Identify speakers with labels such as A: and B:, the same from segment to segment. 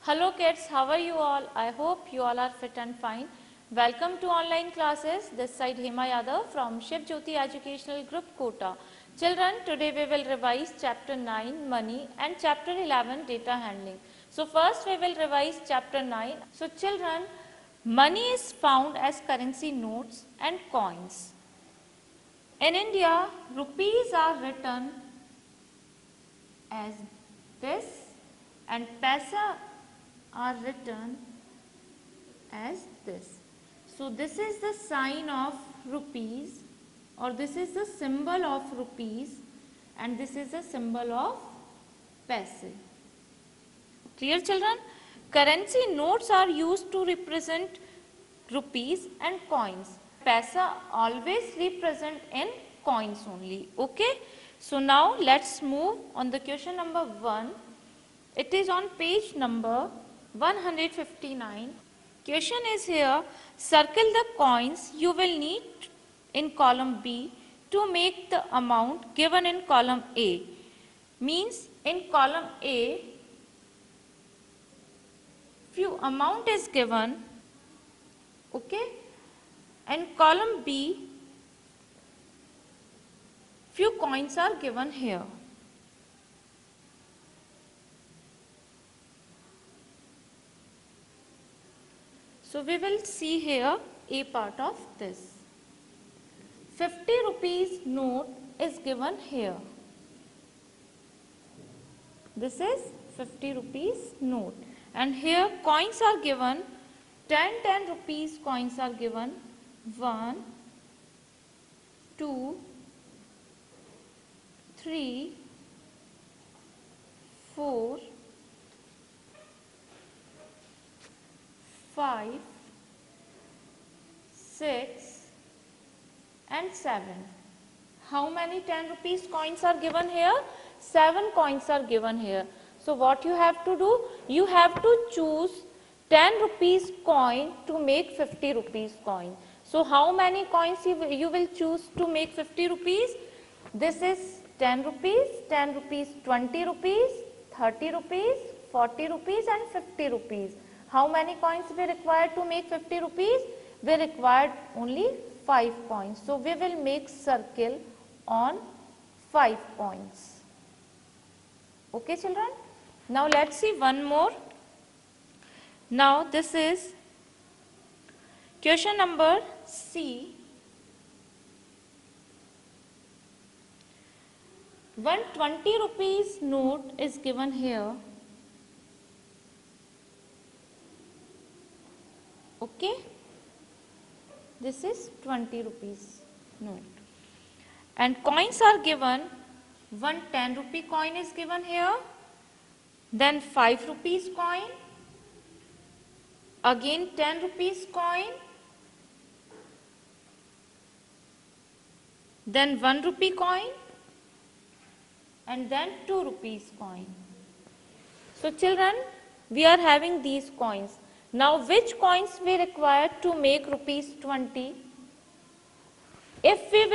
A: Hello kids, how are you all? I hope you all are fit and fine. Welcome to online classes. This side Hema Yadav from Shiv Jyoti Educational Group Kota. Children, today we will revise chapter 9 money and chapter 11 data handling. So first we will revise chapter 9. So children, money is found as currency notes and coins. In India, rupees are written as this and paisa are written as this. So this is the sign of rupees, or this is the symbol of rupees, and this is the symbol of paise. Clear children? Currency notes are used to represent rupees and coins. Paisa always represent in coins only. Okay? So now let's move on the question number 1. It is on page number 159. Question is here, circle the coins you will need in column B to make the amount given in column A. Means in column A, few amount is given, okay, and column B, few coins are given here. So we will see here a part of this. 50 rupees note is given here. This is 50 rupees note. And here coins are given, 10 rupees coins are given, 1, 2, 3, 4, 5, 6 and 7. How many 10 rupees coins are given here? 7 coins are given here. So what you have to do? You have to choose 10 rupees coin to make 50 rupees coin. So how many coins you will choose to make 50 rupees? This is 10 rupees, 20 rupees, 30 rupees, 40 rupees and 50 rupees. How many coins we require to make 50 rupees? We required only 5 coins. So we will make circle on 5 coins. Okay children? Now let's see one more. Now this is question number C. 120 rupees note is given here. Okay, this is 20 rupees note. And coins are given, one 10 rupee coin is given here, then 5 rupees coin, again 10 rupees coin, then 1 rupee coin, and then 2 rupees coin. So children, we are having these coins. Now which coins we require to make rupees 20? If we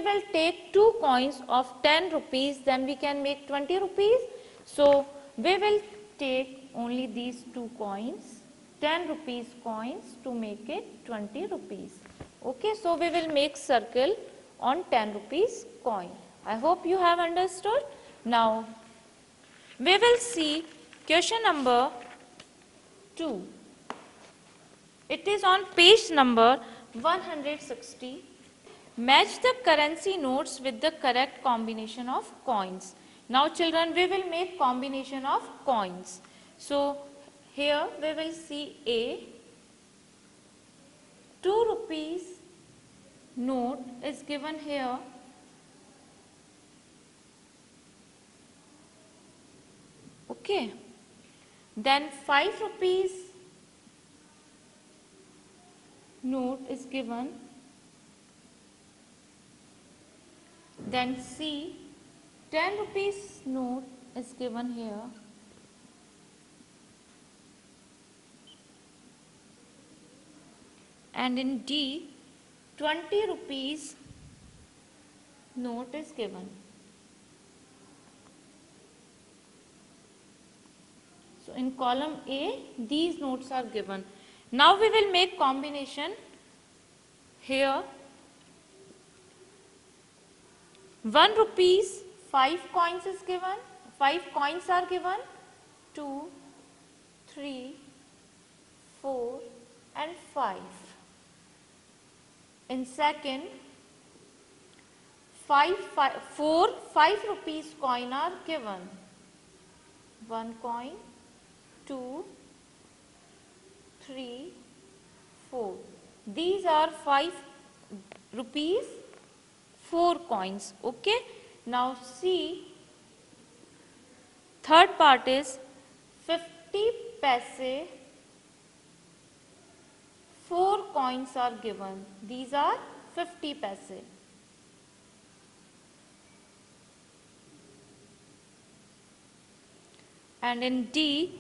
A: will take 2 coins of 10 rupees, then we can make 20 rupees. So we will take only these 2 coins, 10 rupees coins, to make it 20 rupees. Okay, so we will make circle on 10 rupees coin. I hope you have understood. Now we will see question number 2. It is on page number 160. Match the currency notes with the correct combination of coins. Now children, we will make combination of coins. So here we will see A. 2 rupees note is given here. Okay. Then 5 rupees note is given. Then C, 10 rupees note is given here. And in D, 20 rupees note is given. So in column A, these notes are given. Now we will make combination. Here 1 rupees, 5 coins is given, 5 coins are given, 2, 3, 4 and 5. In second, 5 rupees coin are given. 1 coin, 2, 3, 4. These are 5 rupees, 4 coins. Okay. Now see, third part is 50 paise, 4 coins are given. These are 50 paise. And in D,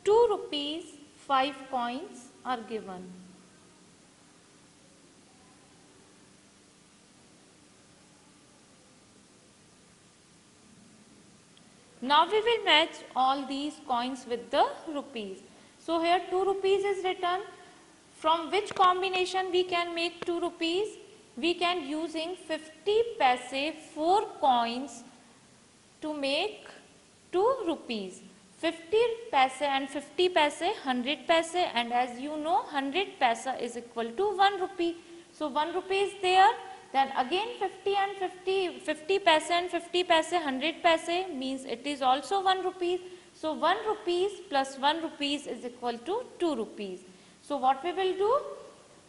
A: 2 rupees, 5 coins are given. Now we will match all these coins with the rupees. So here 2 rupees is written. From which combination we can make 2 rupees? We can using 50 paise, 4 coins to make 2 rupees. 50 paise and 50 paise, 100 paise, and as you know 100 paise is equal to 1 rupee. So 1 rupee is there, then again 50 and 50 paise and 50 paise, 100 paise means it is also 1 rupee. So 1 rupees plus 1 rupees is equal to 2 rupees. So what we will do?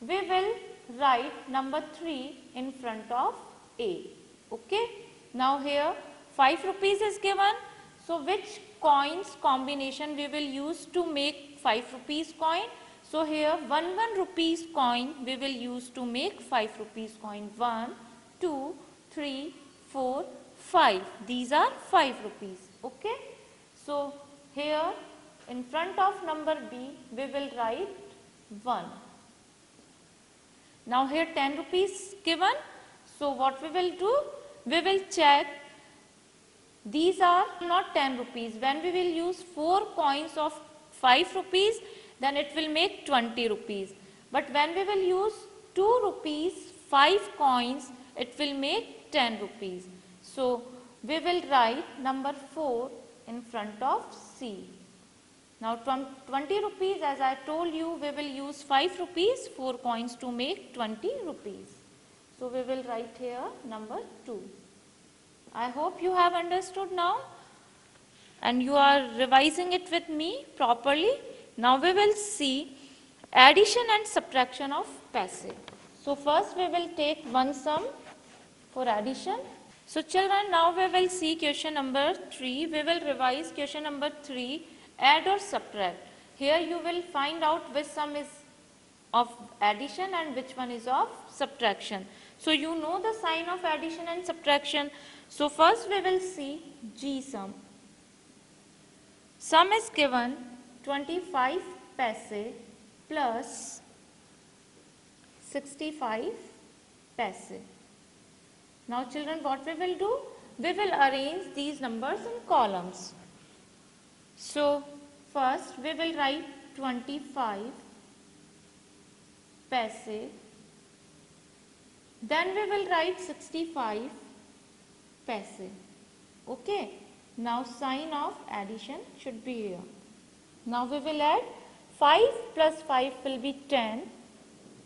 A: We will write number 3 in front of A. Okay. Now here 5 rupees is given. So which coins combination we will use to make 5 rupees coin? So here 1 rupees coin we will use to make 5 rupees coin. 1, 2, 3, 4, 5. These are 5 rupees. Okay. So here in front of number B we will write 1. Now here 10 rupees given. So what we will do? We will check. These are not 10 rupees. When we will use 4 coins of 5 rupees, then it will make 20 rupees. But when we will use 2 rupees, 5 coins, it will make 10 rupees. So we will write number 4 in front of C. Now from 20 rupees, as I told you, we will use 5 rupees, 4 coins to make 20 rupees. So we will write here number 2. I hope you have understood now and you are revising it with me properly. Now we will see addition and subtraction of paise. So first we will take one sum for addition. So children, now we will see question number 3. We will revise question number 3, add or subtract. Here you will find out which sum is of addition and which one is of subtraction. So you know the sign of addition and subtraction. So first we will see G sum. Sum is given 25 paise plus 65 paise. Now children, what we will do? We will arrange these numbers in columns. So first we will write 25 paise. Then we will write 65 paise. Okay. Now sign of addition should be here. Now we will add 5 plus 5 will be 10.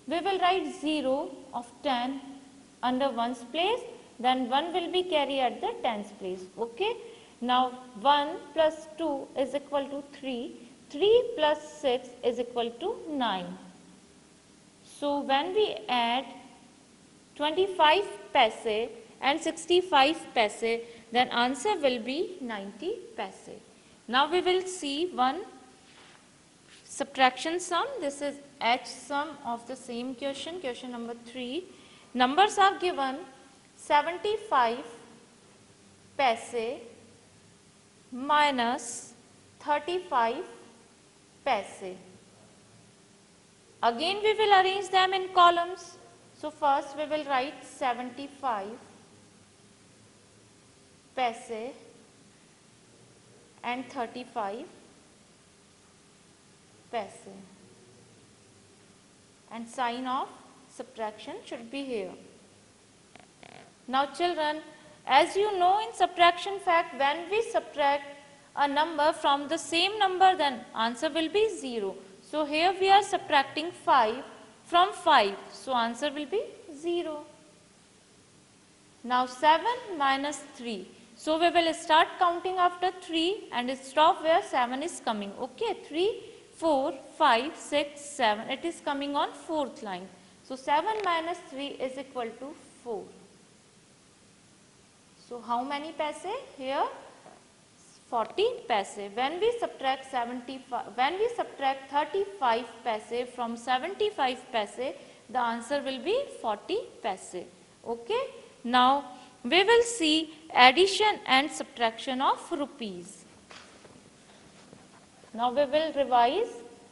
A: We will write 0 of 10 under 1's place. Then 1 will be carried at the 10's place. Okay. Now 1 plus 2 is equal to 3. 3 plus 6 is equal to 9. So when we add 25 paise and 65 paise, then answer will be 90 paise. Now we will see one subtraction sum. This is H sum of the same question, question number 3. Numbers are given 75 paise minus 35 paise. Again we will arrange them in columns. So first we will write 75 paise and 35 paise. And sign of subtraction should be here. Now children, as you know in subtraction fact, when we subtract a number from the same number, then answer will be 0. So here we are subtracting 5 from 5. So answer will be 0. Now 7 minus 3. So we will start counting after 3 and stop where 7 is coming. Okay, 3, 4, 5, 6, 7. It is coming on 4th line. So 7 minus 3 is equal to 4. So how many paise? Here 40 paise. When we subtract 35 paise from 75 paise, the answer will be 40 paise. Okay. Now we will see addition and subtraction of rupees. Now we will revise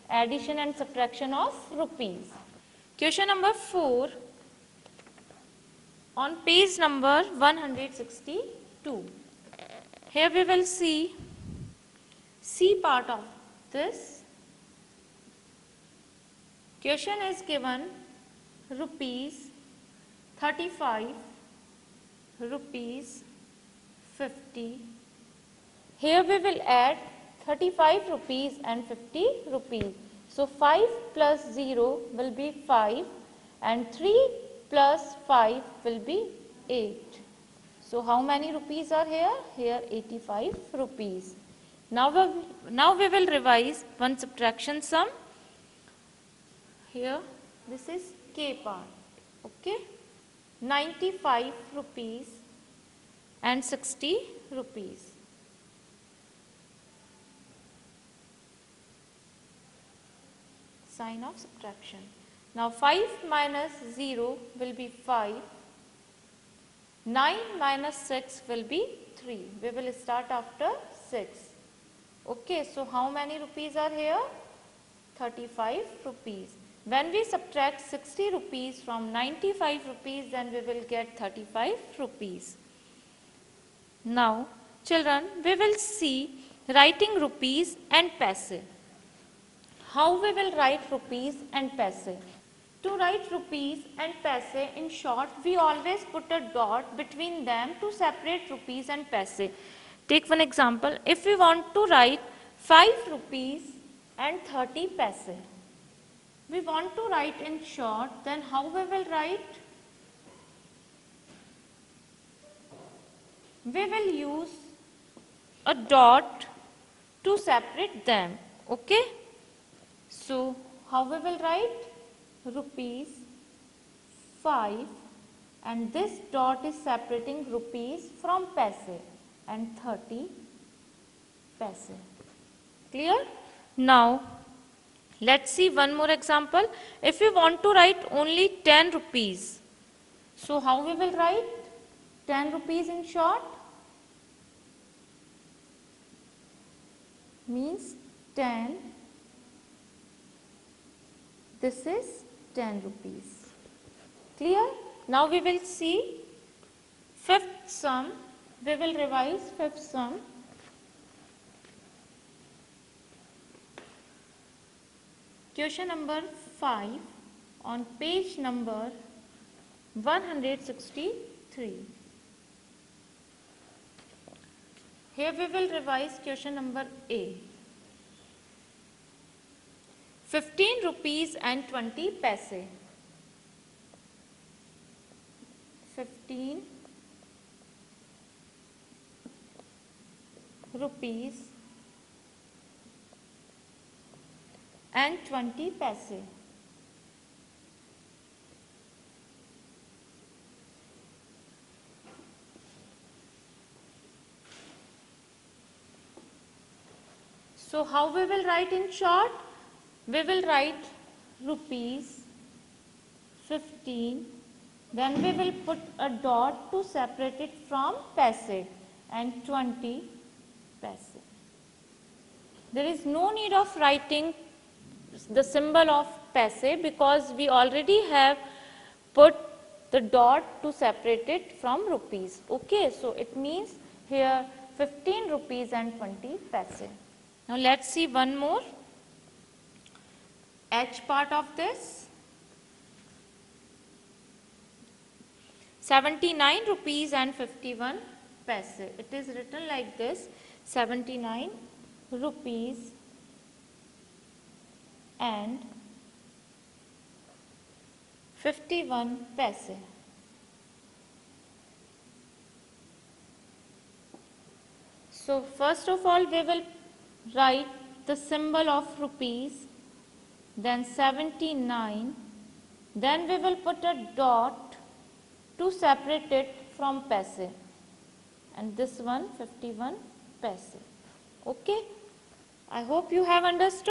A: addition and subtraction of rupees. Question number 4 on page number 162. Here we will see C part of this. Question is given rupees 35, rupees 50. Here we will add 35 rupees and 50 rupees. So 5 plus 0 will be 5 and 3 plus 5 will be 8. So how many rupees are here? Here 85 rupees. Now we will revise one subtraction sum. Here this is K part. Okay. 95 rupees and 60 rupees. Sign of subtraction. Now 5 minus 0 will be 5. 9 minus 6 will be 3. We will start after 6. Okay, so how many rupees are here? 35 rupees. When we subtract 60 rupees from 95 rupees, then we will get 35 rupees. Now, children, we will see writing rupees and paise. How we will write rupees and paise? To write rupees and paise, in short, we always put a dot between them to separate rupees and paise. Take one example. If we want to write 5 rupees and 30 paise, we want to write in short, then how we will write? We will use a dot to separate them. Okay? So, how we will write? Rupees 5, and this dot is separating rupees from paise, and 30 paise. Clear? Now, let's see one more example. If we want to write only 10 rupees, so how we will write 10 rupees in short? Means 10. This is 10 rupees. Clear? Now we will see fifth sum. We will revise fifth sum. Question number 5 on page number 163. Here we will revise question number A. 15 rupees and 20 paise. 15 rupees and 20 paise. So how we will write in short? We will write rupees 15, then we will put a dot to separate it from paise, and 20 paise. There is no need of writing the symbol of paise because we already have put the dot to separate it from rupees. Okay, so it means here 15 rupees and 20 paise. Now let's see one more. H part of this. 79 rupees and 51 paise. It is written like this, 79 rupees and 51 paise. So first of all we will write the symbol of rupees, then 79, then we will put a dot to separate it from paise, and this one 51 paise. Okay, I hope you have understood.